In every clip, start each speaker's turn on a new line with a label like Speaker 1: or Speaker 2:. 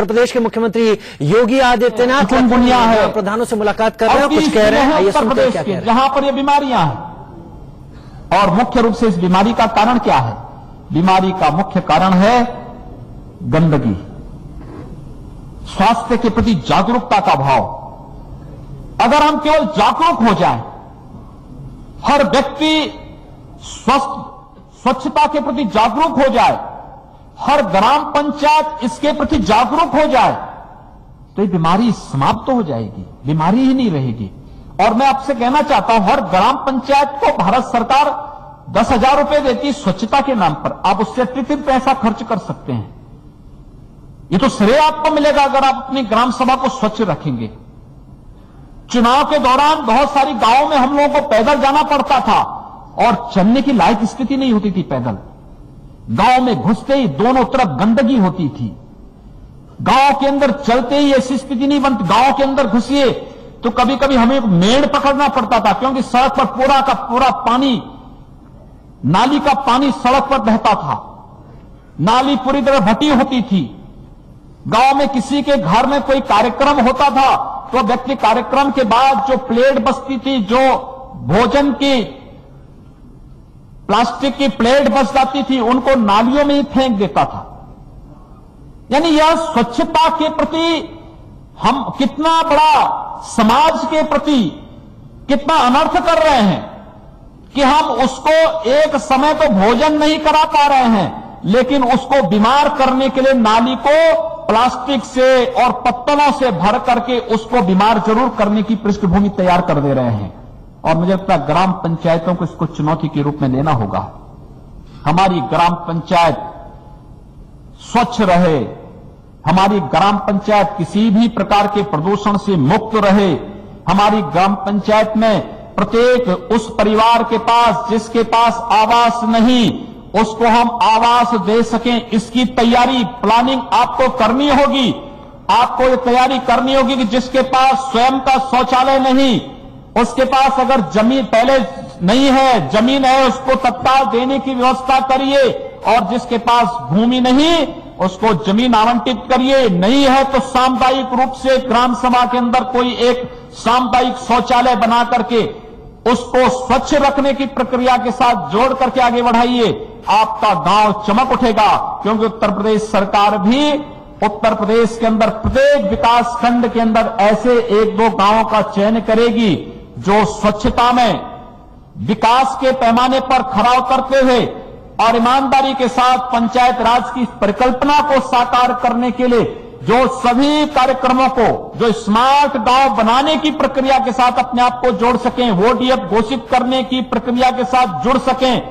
Speaker 1: उत्तर प्रदेश के मुख्यमंत्री योगी आदित्यनाथ
Speaker 2: चिकनगुनिया है,
Speaker 1: प्रधानों से मुलाकात कर रहे हैं, कुछ कह रहे हैं
Speaker 2: उत्तर प्रदेश के जहां पर ये बीमारियां हैं। और मुख्य रूप से इस बीमारी का कारण क्या है? बीमारी का मुख्य कारण है गंदगी, स्वास्थ्य के प्रति जागरूकता का भाव। अगर हम केवल जागरूक हो जाएं, हर व्यक्ति स्वच्छता के प्रति जागरूक हो जाए, हर ग्राम पंचायत इसके प्रति जागरूक हो जाए, तो ये बीमारी समाप्त हो जाएगी, बीमारी ही नहीं रहेगी। और मैं आपसे कहना चाहता हूं, हर ग्राम पंचायत को भारत सरकार 10,000 रुपए देती स्वच्छता के नाम पर। आप उससे अतिरिक्त पैसा खर्च कर सकते हैं। ये तो श्रेय आपको मिलेगा अगर आप अपनी ग्राम सभा को स्वच्छ रखेंगे। चुनाव के दौरान बहुत सारी गांवों में हम लोगों को पैदल जाना पड़ता था और चलने की लायक स्थिति नहीं होती थी। पैदल गांव में घुसते ही दोनों तरफ गंदगी होती थी। गांव के अंदर चलते ही ऐसी स्थिति नहीं बनती। गांव के अंदर घुसिए तो कभी कभी हमें मेड़ पकड़ना पड़ता था, क्योंकि सड़क पर पूरा का पूरा पानी, नाली का पानी सड़क पर बहता था। नाली पूरी तरह भटी होती थी। गांव में किसी के घर में कोई कार्यक्रम होता था तो व्यक्ति कार्यक्रम के बाद जो प्लेट बचती थी, जो भोजन की प्लास्टिक की प्लेट बच जाती थी, उनको नालियों में ही फेंक देता था। यानी यह स्वच्छता के प्रति हम कितना बड़ा समाज के प्रति कितना अनर्थ कर रहे हैं कि हम उसको एक समय तो भोजन नहीं करा पा रहे हैं, लेकिन उसको बीमार करने के लिए नाली को प्लास्टिक से और पत्तलों से भर करके उसको बीमार जरूर करने की पृष्ठभूमि तैयार कर दे रहे हैं। और मुझे लगता है ग्राम पंचायतों को इसको चुनौती के रूप में लेना होगा। हमारी ग्राम पंचायत स्वच्छ रहे, हमारी ग्राम पंचायत किसी भी प्रकार के प्रदूषण से मुक्त रहे, हमारी ग्राम पंचायत में प्रत्येक उस परिवार के पास जिसके पास आवास नहीं, उसको हम आवास दे सकें, इसकी तैयारी प्लानिंग आपको करनी होगी। आपको ये तैयारी करनी होगी कि जिसके पास स्वयं का शौचालय नहीं, उसके पास अगर जमीन पहले नहीं है, जमीन है, उसको तत्काल देने की व्यवस्था करिए। और जिसके पास भूमि नहीं, उसको जमीन आवंटित करिए। नहीं है तो सामुदायिक रूप से ग्राम सभा के अंदर कोई एक सामुदायिक शौचालय बना करके उसको स्वच्छ रखने की प्रक्रिया के साथ जोड़ करके आगे बढ़ाइए। आपका गांव चमक उठेगा, क्योंकि उत्तर प्रदेश सरकार भी उत्तर प्रदेश के अंदर प्रत्येक विकास खंड के अंदर ऐसे 1-2 गांवों का चयन करेगी जो स्वच्छता में विकास के पैमाने पर खरा उतरते हुए और ईमानदारी के साथ पंचायत राज की परिकल्पना को साकार करने के लिए जो सभी कार्यक्रमों को, जो स्मार्ट गांव बनाने की प्रक्रिया के साथ अपने आप को जोड़ सकें, ODF घोषित करने की प्रक्रिया के साथ जुड़ सकें,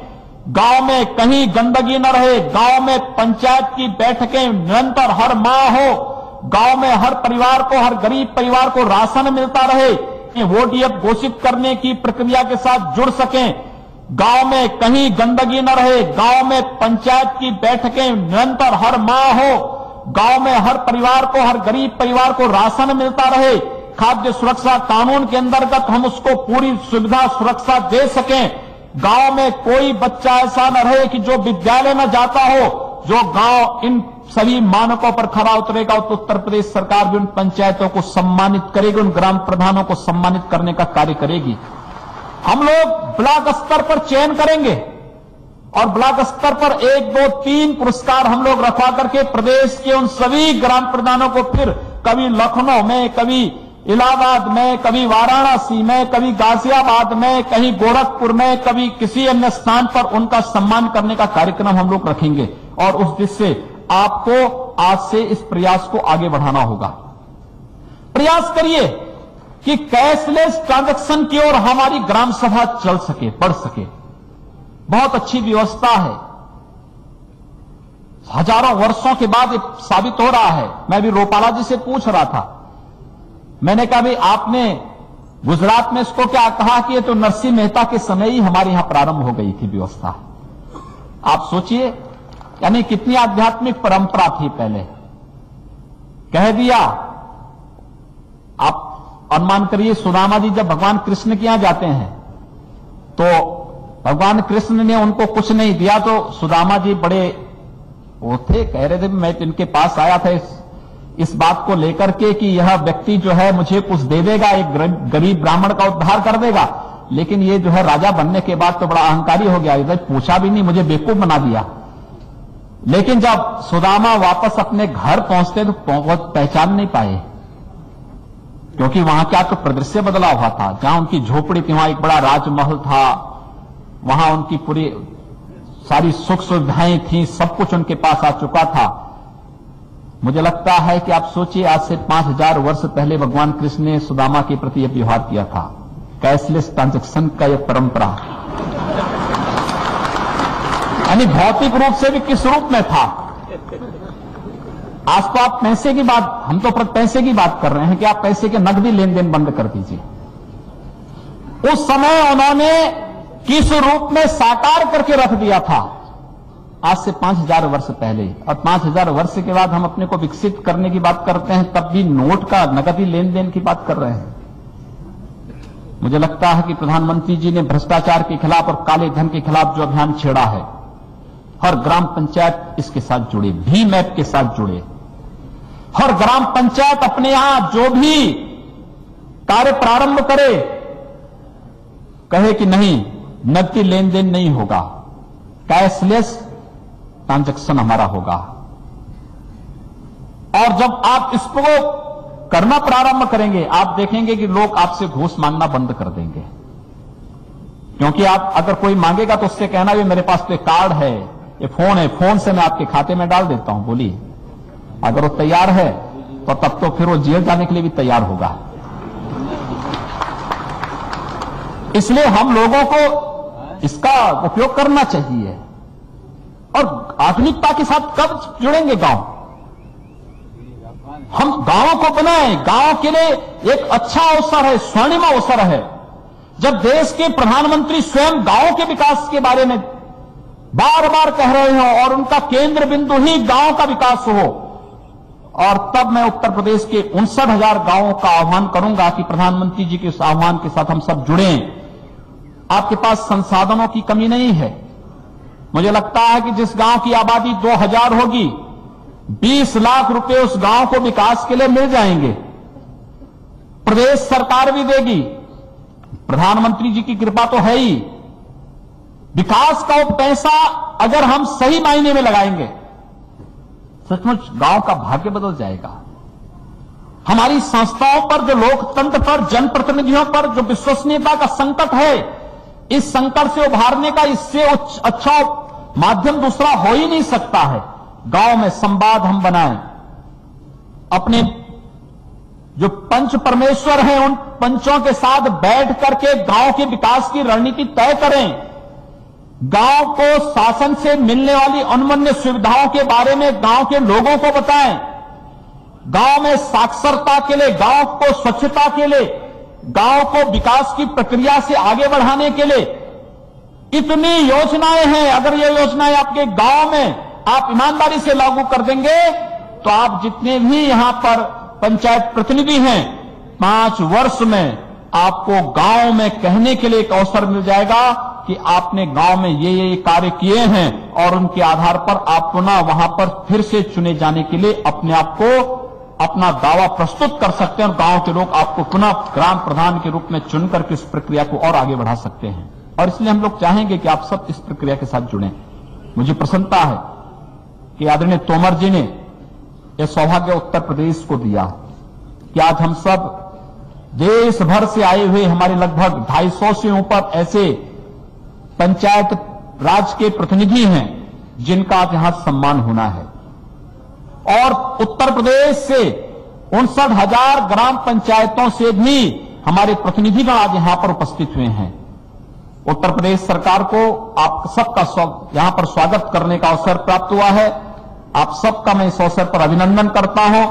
Speaker 2: गांव में कहीं गंदगी न रहे, गांव में पंचायत की बैठकें निरंतर हर माह हो, गांव में हर परिवार को, हर गरीब परिवार को राशन मिलता रहे, ODF घोषित करने की प्रक्रिया के साथ जुड़ सकें, गांव में कहीं गंदगी न रहे, गांव में पंचायत की बैठकें निरंतर हर माह हो, गांव में हर परिवार को, हर गरीब परिवार को राशन मिलता रहे, खाद्य सुरक्षा कानून के अंतर्गत हम उसको पूरी सुविधा सुरक्षा दे सकें, गांव में कोई बच्चा ऐसा न रहे कि जो विद्यालय न जाता हो। जो गांव इन सभी मानकों पर खरा उतरेगा तो उत्तर प्रदेश सरकार भी उन पंचायतों को सम्मानित करेगी, उन ग्राम प्रधानों को सम्मानित करने का कार्य करेगी। हम लोग ब्लॉक स्तर पर चयन करेंगे और ब्लॉक स्तर पर 1, 2, 3 पुरस्कार हम लोग रखवा करके प्रदेश के उन सभी ग्राम प्रधानों को फिर कभी लखनऊ में, कभी इलाहाबाद में, कभी वाराणसी में, कभी गाजियाबाद में, कहीं गोरखपुर में, कभी किसी अन्य स्थान पर उनका सम्मान करने का कार्यक्रम हम लोग रखेंगे। और उस दिशा से आपको आज से इस प्रयास को आगे बढ़ाना होगा। प्रयास करिए कि कैशलेस ट्रांजैक्शन की ओर हमारी ग्राम सभा चल सके, बढ़ सके। बहुत अच्छी व्यवस्था है, हजारों वर्षों के बाद साबित हो रहा है। मैं भी रोपाला जी से पूछ रहा था, मैंने कहा भाई आपने गुजरात में इसको क्या कहा कि ये तो नरसिंह मेहता के समय ही हमारे यहां प्रारंभ हो गई थी व्यवस्था। आप सोचिए, यानी कितनी आध्यात्मिक परंपरा थी पहले। कह दिया। आप अनुमान करिए, सुदामा जी जब भगवान कृष्ण के यहां जाते हैं तो भगवान कृष्ण ने उनको कुछ नहीं दिया, तो सुदामा जी बड़े वो थे, कह रहे थे मैं इनके पास आया था इस बात को लेकर के कि यह व्यक्ति जो है मुझे कुछ दे देगा, एक गरीब ब्राह्मण का उद्धार कर देगा, लेकिन ये जो है राजा बनने के बाद तो बड़ा अहंकारी हो गया, इधर पूछा भी नहीं, मुझे बेवकूफ बना दिया। लेकिन जब सुदामा वापस अपने घर पहुंचते तो पहचान नहीं पाए, क्योंकि वहां क्या तो परिदृश्य बदला हुआ था। जहां उनकी झोपड़ी थी वहां एक बड़ा राजमहल था, वहां उनकी पूरी सारी सुख सुविधाएं थी, सब कुछ उनके पास आ चुका था। मुझे लगता है कि आप सोचिए, आज से 5000 वर्ष पहले भगवान कृष्ण ने सुदामा के प्रति यह व्यवहार किया था। कैशलेस ट्रांजैक्शन का यह परंपरा, यानी भौतिक रूप से भी किस रूप में था। आज तो आप पैसे की बात, हम तो पैसे की बात कर रहे हैं कि आप पैसे के नकदी लेन देन बंद कर दीजिए। उस समय उन्होंने किस रूप में साकार करके रख दिया था, आज से 5000 वर्ष पहले। और 5000 वर्ष के बाद हम अपने को विकसित करने की बात करते हैं, तब भी नोट का नकदी लेन देन की बात कर रहे हैं। मुझे लगता है कि प्रधानमंत्री जी ने भ्रष्टाचार के खिलाफ और काले धन के खिलाफ जो अभियान छेड़ा है, हर ग्राम पंचायत इसके साथ जुड़े, भीम ऐप के साथ जुड़े। हर ग्राम पंचायत अपने यहां जो भी कार्य प्रारंभ करे, कहे कि नहीं, नकदी लेन देन नहीं होगा, कैशलेस ट्रांजैक्शन हमारा होगा। और जब आप इसको करना प्रारंभ करेंगे, आप देखेंगे कि लोग आपसे घूस मांगना बंद कर देंगे। क्योंकि आप अगर कोई मांगेगा तो उससे कहना भी मेरे पास तो कार्ड है, ये फोन है, फोन से मैं आपके खाते में डाल देता हूं, बोलिए। अगर वो तैयार है तो तब तो फिर वो जेल जाने के लिए भी तैयार होगा। इसलिए हम लोगों को इसका उपयोग करना चाहिए। और आधुनिकता के साथ कब जुड़ेंगे गांव? हम गांवों को बनाएं। गांव के लिए एक अच्छा अवसर है, स्वर्णिम अवसर है, जब देश के प्रधानमंत्री स्वयं गांव के विकास के बारे में बार बार कह रहे हो और उनका केंद्र बिंदु ही गांव का विकास हो। और तब मैं उत्तर प्रदेश के 59,000 गांवों का आह्वान करूंगा कि प्रधानमंत्री जी के इस आह्वान के साथ हम सब जुड़ें। आपके पास संसाधनों की कमी नहीं है। मुझे लगता है कि जिस गांव की आबादी 2000 होगी, 20 लाख रुपए उस गांव को विकास के लिए मिल जाएंगे। प्रदेश सरकार भी देगी, प्रधानमंत्री जी की कृपा तो है ही। विकास का वो पैसा अगर हम सही मायने में लगाएंगे, सचमुच गांव का भाग्य बदल जाएगा। हमारी संस्थाओं पर, जो लोकतंत्र पर, जनप्रतिनिधियों पर जो विश्वसनीयता का संकट है, इस संकट से उभारने का इससे अच्छा माध्यम दूसरा हो ही नहीं सकता है। गांव में संवाद हम बनाएं, अपने जो पंच परमेश्वर हैं उन पंचों के साथ बैठ करके गांव के विकास की रणनीति तय करें। गांव को शासन से मिलने वाली अनमन्य सुविधाओं के बारे में गांव के लोगों को बताएं। गांव में साक्षरता के लिए, गांव को स्वच्छता के लिए, गांव को विकास की प्रक्रिया से आगे बढ़ाने के लिए इतनी योजनाएं हैं। अगर ये योजनाएं आपके गांव में आप ईमानदारी से लागू कर देंगे तो आप जितने भी यहां पर पंचायत प्रतिनिधि हैं, 5 वर्ष में आपको गांव में कहने के लिए एक अवसर मिल जाएगा कि आपने गांव में ये कार्य किए हैं, और उनके आधार पर आप पुनः वहां पर फिर से चुने जाने के लिए अपने आप को, अपना दावा प्रस्तुत कर सकते हैं और गांव के लोग आपको पुनः ग्राम प्रधान के रूप में चुनकर के इस प्रक्रिया को और आगे बढ़ा सकते हैं। और इसलिए हम लोग चाहेंगे कि आप सब इस प्रक्रिया के साथ जुड़ें। मुझे प्रसन्नता है कि आदरणीय तोमर जी ने यह सौभाग्य उत्तर प्रदेश को दिया कि आज हम सब देश भर से आए हुए हमारे लगभग 250 से ऊपर ऐसे पंचायत राज के प्रतिनिधि हैं जिनका आज यहां सम्मान होना है। और उत्तर प्रदेश से 59,000 ग्राम पंचायतों से भी हमारे प्रतिनिधिगण आज यहां पर उपस्थित हुए हैं। उत्तर प्रदेश सरकार को आप सबका यहां पर स्वागत करने का अवसर प्राप्त हुआ है। आप सबका मैं इस अवसर पर अभिनंदन करता हूं।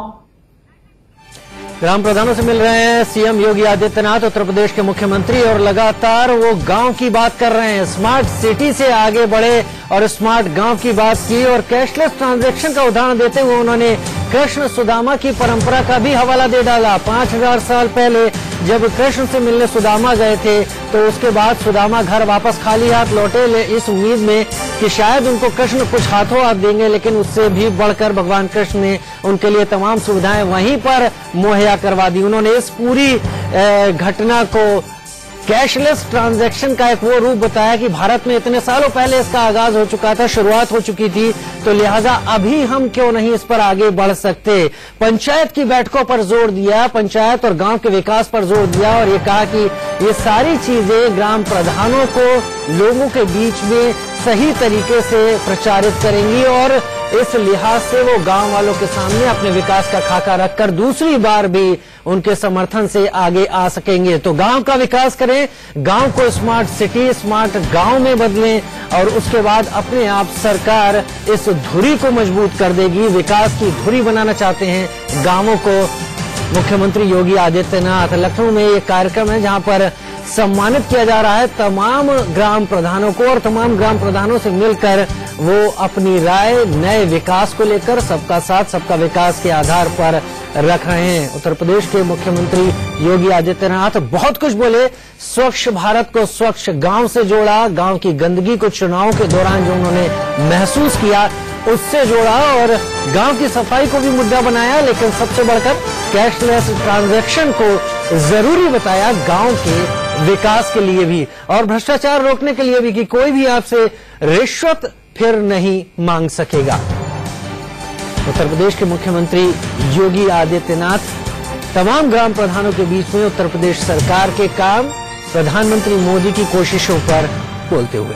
Speaker 1: ग्राम प्रधानों से मिल रहे हैं सीएम योगी आदित्यनाथ, उत्तर प्रदेश के मुख्यमंत्री, और लगातार वो गांव की बात कर रहे हैं। स्मार्ट सिटी से आगे बढ़े और स्मार्ट गांव की बात की, और कैशलेस ट्रांजैक्शन का उदाहरण देते हुए उन्होंने कृष्ण सुदामा की परंपरा का भी हवाला दे डाला। 5000 साल पहले जब कृष्ण से मिलने सुदामा गए थे तो उसके बाद सुदामा घर वापस खाली हाथ लौटे, इस उम्मीद में कि शायद उनको कृष्ण कुछ हाथों हाथ देंगे, लेकिन उससे भी बढ़कर भगवान कृष्ण ने उनके लिए तमाम सुविधाएं वहीं पर मुहैया करवा दी। उन्होंने इस पूरी घटना को कैशलेस ट्रांजैक्शन का एक वो रूप बताया कि भारत में इतने सालों पहले इसका आगाज हो चुका था, शुरुआत हो चुकी थी, तो लिहाजा अभी हम क्यों नहीं इस पर आगे बढ़ सकते। पंचायत की बैठकों पर जोर दिया, पंचायत और गांव के विकास पर जोर दिया और ये कहा कि ये सारी चीजें ग्राम प्रधानों को लोगों के बीच में सही तरीके से प्रचारित करेंगी और इस लिहाज से वो गांव वालों के सामने अपने विकास का खाका रखकर दूसरी बार भी उनके समर्थन से आगे आ सकेंगे। तो गांव का विकास करें, गांव को स्मार्ट सिटी, स्मार्ट गांव में बदलें और उसके बाद अपने आप सरकार इस धुरी को मजबूत कर देगी। विकास की धुरी बनाना चाहते हैं गांवों को मुख्यमंत्री योगी आदित्यनाथ। लखनऊ में ये कार्यक्रम है जहां पर सम्मानित किया जा रहा है तमाम ग्राम प्रधानों को और तमाम ग्राम प्रधानों से मिलकर वो अपनी राय नए विकास को लेकर सबका साथ सबका विकास के आधार पर रख रहे हैं। उत्तर प्रदेश के मुख्यमंत्री योगी आदित्यनाथ बहुत कुछ बोले, स्वच्छ भारत को स्वच्छ गांव से जोड़ा, गांव की गंदगी को चुनाव के दौरान जो उन्होंने महसूस किया उससे जोड़ा और गांव की सफाई को भी मुद्दा बनाया, लेकिन सबसे बढ़कर कैशलेस ट्रांजैक्शन को जरूरी बताया गांव के विकास के लिए भी और भ्रष्टाचार रोकने के लिए भी कि कोई भी आपसे रिश्वत फिर नहीं मांग सकेगा। उत्तर प्रदेश के मुख्यमंत्री योगी आदित्यनाथ तमाम ग्राम प्रधानों के बीच में उत्तर प्रदेश सरकार के काम, प्रधानमंत्री मोदी की कोशिशों पर बोलते हुए